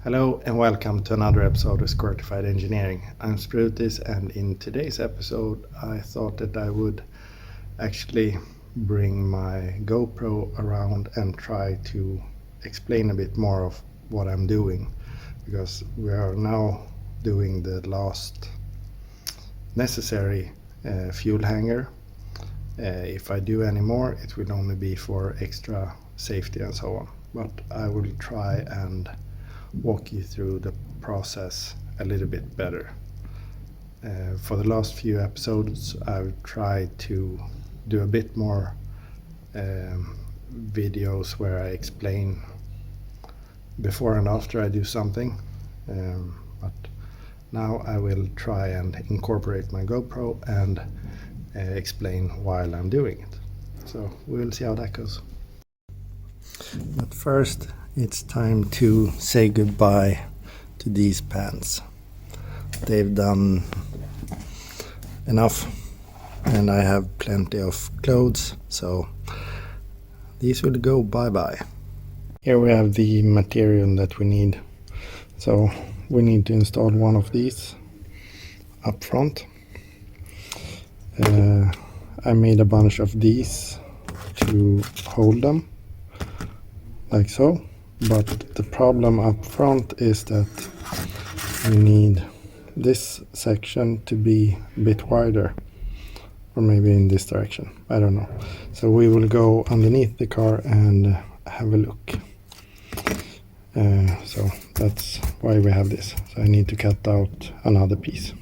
Hello and welcome to another episode of SqEngineering. I'm Sprutis, and in today's episode I thought that I would actually bring my GoPro around and try to explain a bit more of what I'm doing, because we are now doing the last necessary fuel hanger. If I do any more, it will only be for extra safety and so on, but I will try and walk you through the process a little bit better. For the last few episodes I've tried to do a bit more videos where I explain before and after I do something, but now I will try and incorporate my GoPro and explain while I'm doing it. So we'll see how that goes. But first it's time to say goodbye to these pants. They've done enough and I have plenty of clothes, so these will go bye-bye. Here we have the material that we need. So we need to install one of these up front. I made a bunch of these to hold them like so, but the problem up front is that we need this section to be a bit wider, or maybe in this direction, I don't know. So we will go underneath the car and have a look. So that's why we have this. So I need to cut out another piece.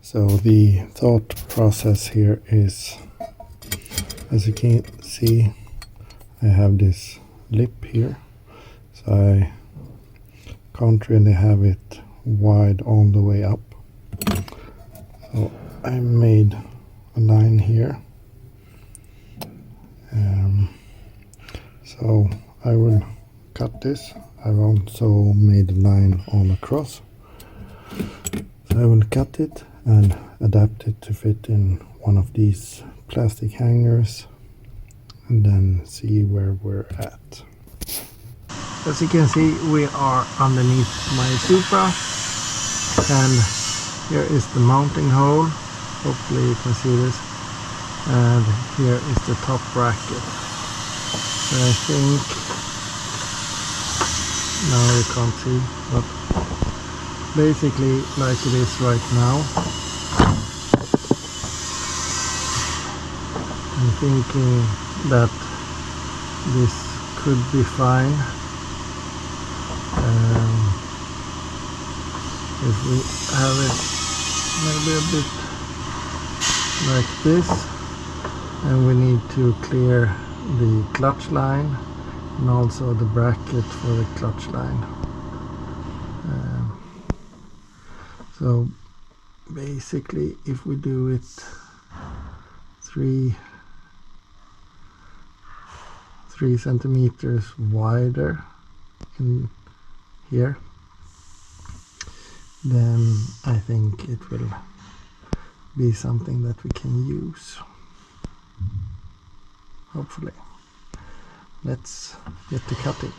So the thought process here is, as you can see, I have this lip here, so I can't really have it wide all the way up. So I made a line here. So I will cut this. I've also made a line all across. So I will cut it and adapt it to fit in one of these plastic hangers, and then see where we're at. As you can see, we are underneath my Supra, and here is the mounting hole. Hopefully you can see this, and here is the top bracket. So I think now you can't see, but basically like it is right now. I'm thinking that this could be fine. If we have it maybe a bit like this, and we need to clear the clutch line and also the bracket for the clutch line. So basically if we do it 3 centimeters wider in here, then I think it will be something that we can use, hopefully. Let's get to cutting.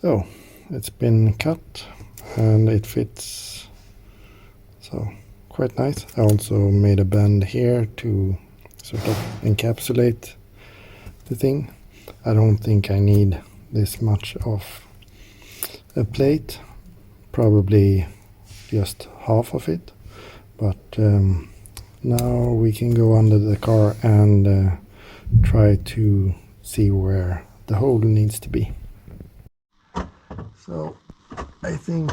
So it's been cut and it fits, so quite nice. I also made a bend here to sort of encapsulate the thing. I don't think I need this much of a plate, probably just half of it, but now we can go under the car and try to see where the hole needs to be. So I think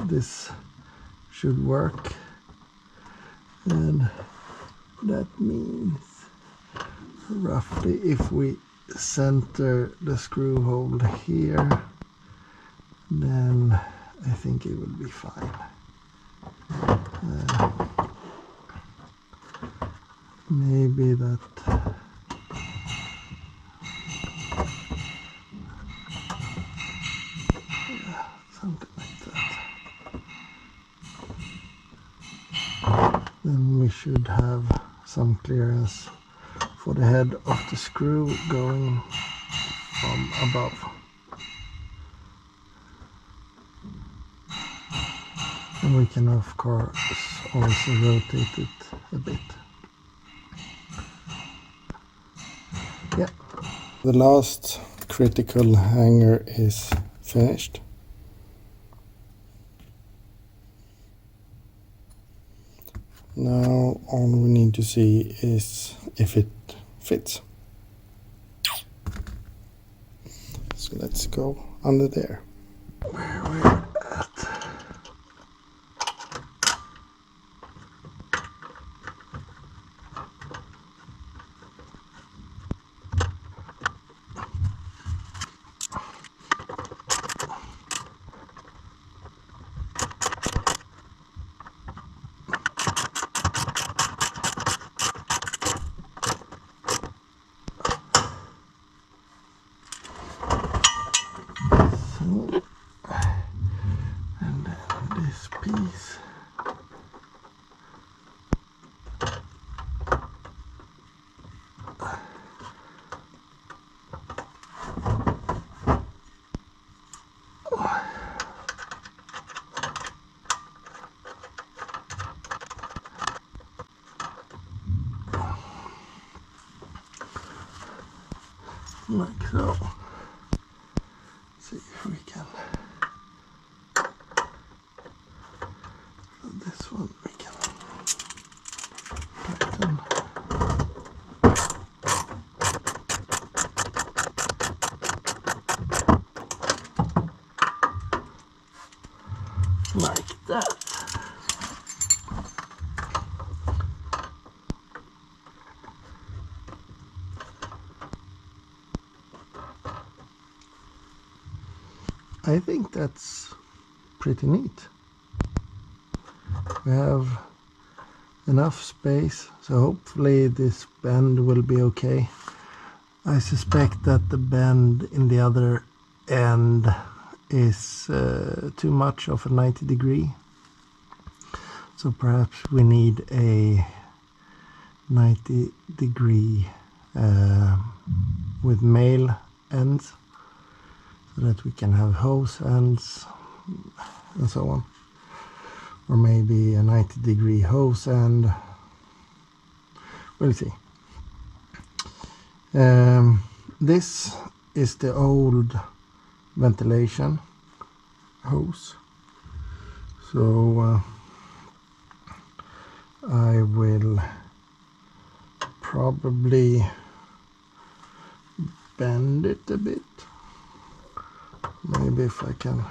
this should work, and that means roughly if we center the screw hole here, then I think it will be fine. Maybe that something like that. Then we should have some clearance for the head of the screw going from above. And we can of course also rotate it a bit. Yeah. The last critical hanger is finished. Now all we need to see is if it fits. So let's go under there. Where we're at. And then this piece. Like so. See if we can. This one we can tighten. Like that. I think that's pretty neat. We have enough space, so hopefully this bend will be okay. I suspect that the bend in the other end is too much of a 90 degree. So perhaps we need a 90 degree with male ends, so that we can have hose ends and so on. Or maybe a 90 degree hose end. We'll see. This is the old ventilation hose. So I will probably bend it a bit. Maybe if I can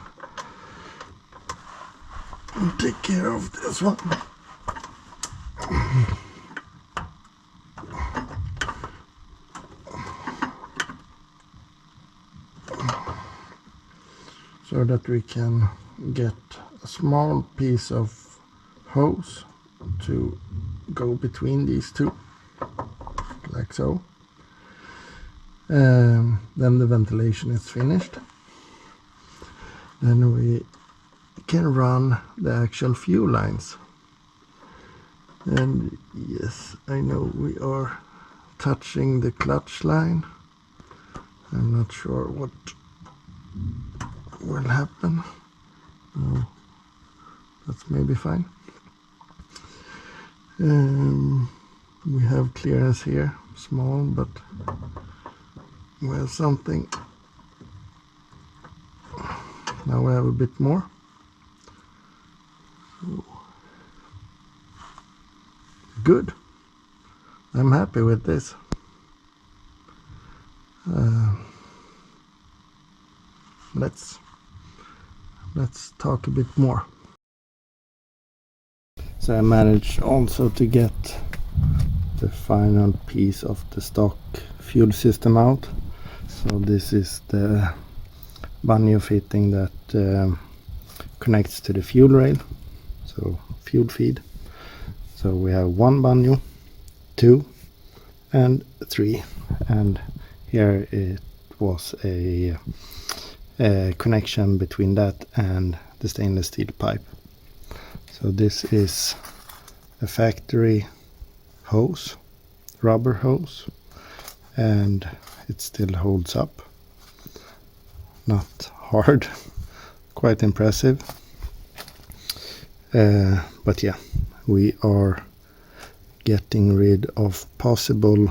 take care of this one. So that we can get a small piece of hose to go between these two, like so. Then the ventilation is finished. Then we can run the actual fuel lines. And yes, I know we are touching the clutch line. I'm not sure what will happen. No, that's maybe fine. We have clearance here, small, but we have something. Now we have a bit more. So, good. I'm happy with this. Let's talk a bit more. So I managed also to get the final piece of the stock fuel system out. So this is the bungee fitting that connects to the fuel rail, so fuel feed. So we have 1 bungee, 2 and 3, and here it was a connection between that and the stainless steel pipe. So this is a factory hose, rubber hose, and it still holds up. Not hard, quite impressive. But yeah, we are getting rid of possible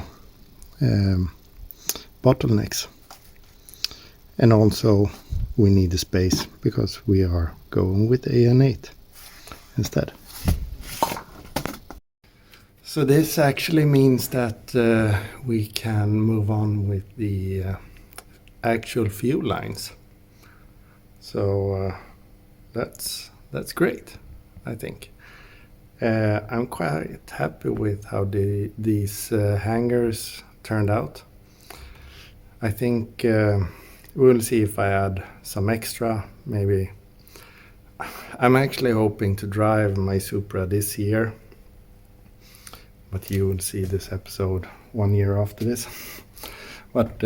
bottlenecks. And also we need the space because we are going with AN8 instead. So this actually means that we can move on with the actual fuel lines. So that's great, I think. I'm quite happy with how these hangers turned out. I think we'll see if I add some extra, maybe. I'm actually hoping to drive my Supra this year, but you will see this episode 1 year after this. But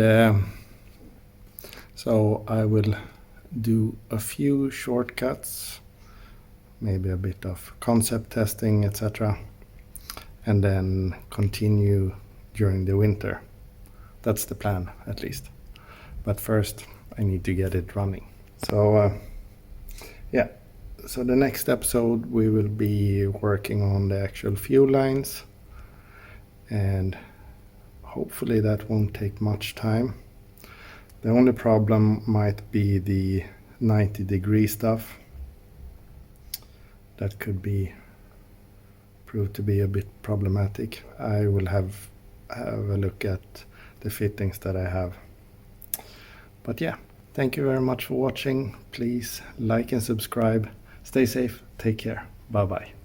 so I will do a few shortcuts, maybe a bit of concept testing, etc., and then continue during the winter. That's the plan, at least. But first I need to get it running. So yeah, so the next episode we will be working on the actual fuel lines, and hopefully that won't take much time. The only problem might be the 90-degree stuff. That could prove to be a bit problematic. I will have a look at the fittings that I have. But yeah, thank you very much for watching. Please like and subscribe. Stay safe. Take care. Bye bye.